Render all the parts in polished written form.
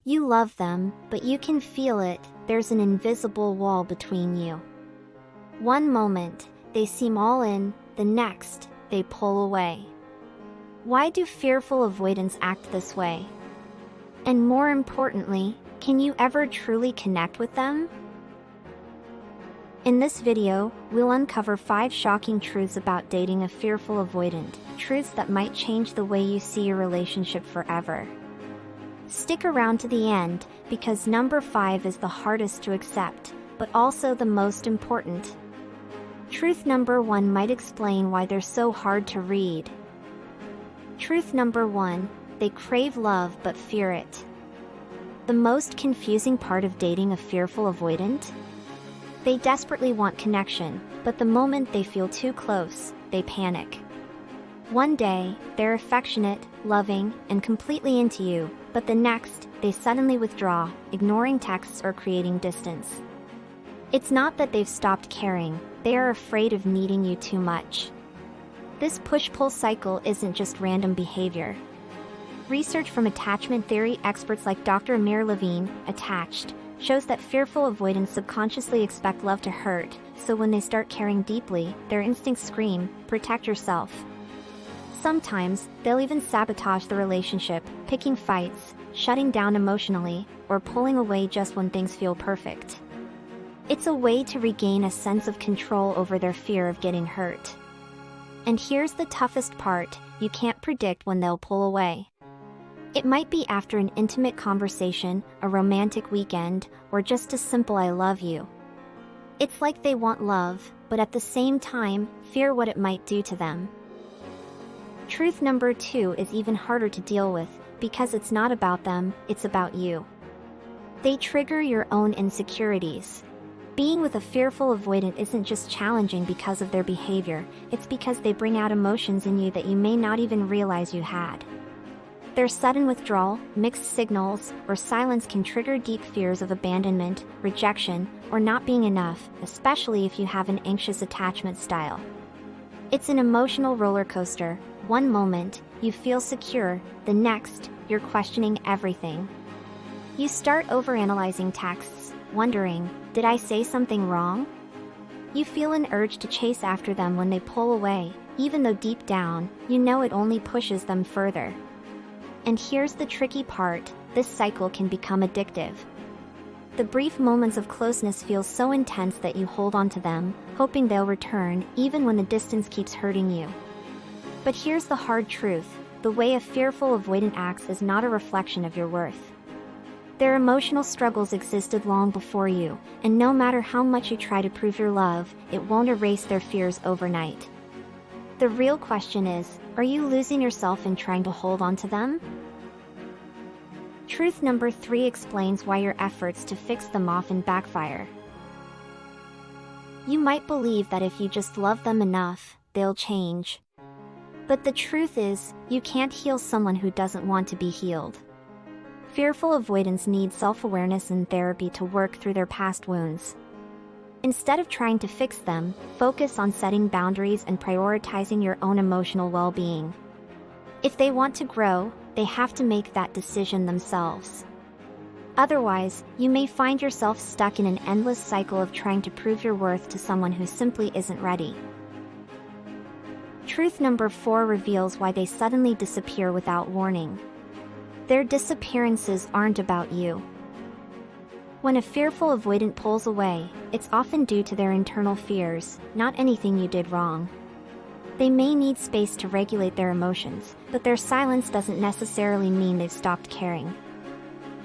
You love them, but you can feel it, there's an invisible wall between you. One moment, they seem all in, the next, they pull away. Why do fearful avoidants act this way? And more importantly, can you ever truly connect with them? In this video, we'll uncover 5 shocking truths about dating a fearful avoidant, truths that might change the way you see your relationship forever. Stick around to the end, because number 5 is the hardest to accept, but also the most important. Truth number 1 might explain why they're so hard to read. Truth number 1, they crave love but fear it. The most confusing part of dating a fearful avoidant? They desperately want connection, but the moment they feel too close, they panic. One day, they're affectionate, loving, and completely into you, but the next, they suddenly withdraw, ignoring texts or creating distance. It's not that they've stopped caring, they are afraid of needing you too much. This push-pull cycle isn't just random behavior. Research from attachment theory experts like Dr. Amir Levine, Attached, shows that fearful avoidants subconsciously expect love to hurt, so when they start caring deeply, their instincts scream, "Protect yourself." Sometimes, they'll even sabotage the relationship, picking fights, shutting down emotionally, or pulling away just when things feel perfect. It's a way to regain a sense of control over their fear of getting hurt. And here's the toughest part, you can't predict when they'll pull away. It might be after an intimate conversation, a romantic weekend, or just a simple "I love you." It's like they want love, but at the same time, fear what it might do to them. Truth number 2 is even harder to deal with, because it's not about them, it's about you. They trigger your own insecurities. Being with a fearful avoidant isn't just challenging because of their behavior, it's because they bring out emotions in you that you may not even realize you had. Their sudden withdrawal, mixed signals, or silence can trigger deep fears of abandonment, rejection, or not being enough, especially if you have an anxious attachment style. It's an emotional roller coaster. One moment, you feel secure, the next, you're questioning everything. You start overanalyzing texts, wondering, did I say something wrong? You feel an urge to chase after them when they pull away, even though deep down, you know it only pushes them further. And here's the tricky part, this cycle can become addictive. The brief moments of closeness feel so intense that you hold on to them, hoping they'll return, even when the distance keeps hurting you. But here's the hard truth, the way a fearful avoidant acts is not a reflection of your worth. Their emotional struggles existed long before you, and no matter how much you try to prove your love, it won't erase their fears overnight. The real question is, are you losing yourself in trying to hold on to them? Truth number 3 explains why your efforts to fix them often backfire. You might believe that if you just love them enough, they'll change. But the truth is, you can't heal someone who doesn't want to be healed. Fearful avoidants need self-awareness and therapy to work through their past wounds. Instead of trying to fix them, focus on setting boundaries and prioritizing your own emotional well-being. If they want to grow, they have to make that decision themselves. Otherwise, you may find yourself stuck in an endless cycle of trying to prove your worth to someone who simply isn't ready. Truth number 4 reveals why they suddenly disappear without warning. Their disappearances aren't about you. When a fearful avoidant pulls away, it's often due to their internal fears, not anything you did wrong. They may need space to regulate their emotions, but their silence doesn't necessarily mean they've stopped caring.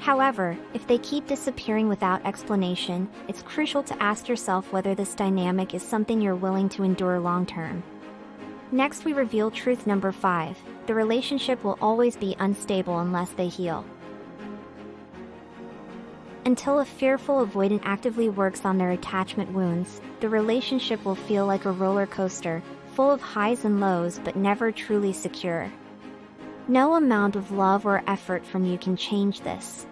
However, if they keep disappearing without explanation, it's crucial to ask yourself whether this dynamic is something you're willing to endure long-term. Next, we reveal truth number 5, the relationship will always be unstable unless they heal. Until a fearful avoidant actively works on their attachment wounds, the relationship will feel like a roller coaster, full of highs and lows but never truly secure. No amount of love or effort from you can change this.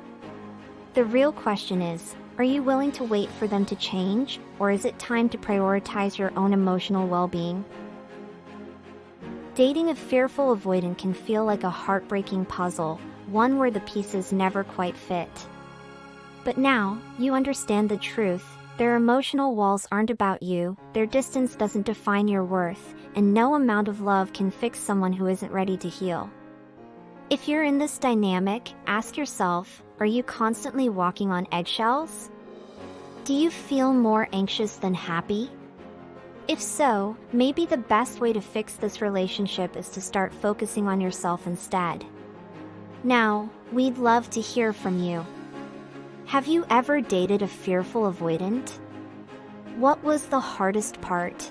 The real question is, are you willing to wait for them to change, or is it time to prioritize your own emotional well-being? Dating a fearful avoidant can feel like a heartbreaking puzzle. one where the pieces never quite fit. But now, you understand the truth. Their emotional walls aren't about you, their distance doesn't define your worth, and no amount of love can fix someone who isn't ready to heal. If you're in this dynamic, ask yourself, are you constantly walking on eggshells? Do you feel more anxious than happy? If so, maybe the best way to fix this relationship is to start focusing on yourself instead. Now, we'd love to hear from you. Have you ever dated a fearful avoidant? What was the hardest part?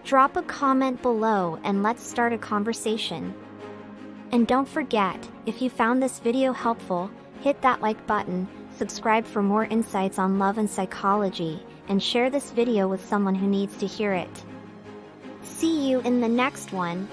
Drop a comment below and let's start a conversation. And don't forget, if you found this video helpful, hit that like button, subscribe for more insights on love and psychology, and share this video with someone who needs to hear it. See you in the next one.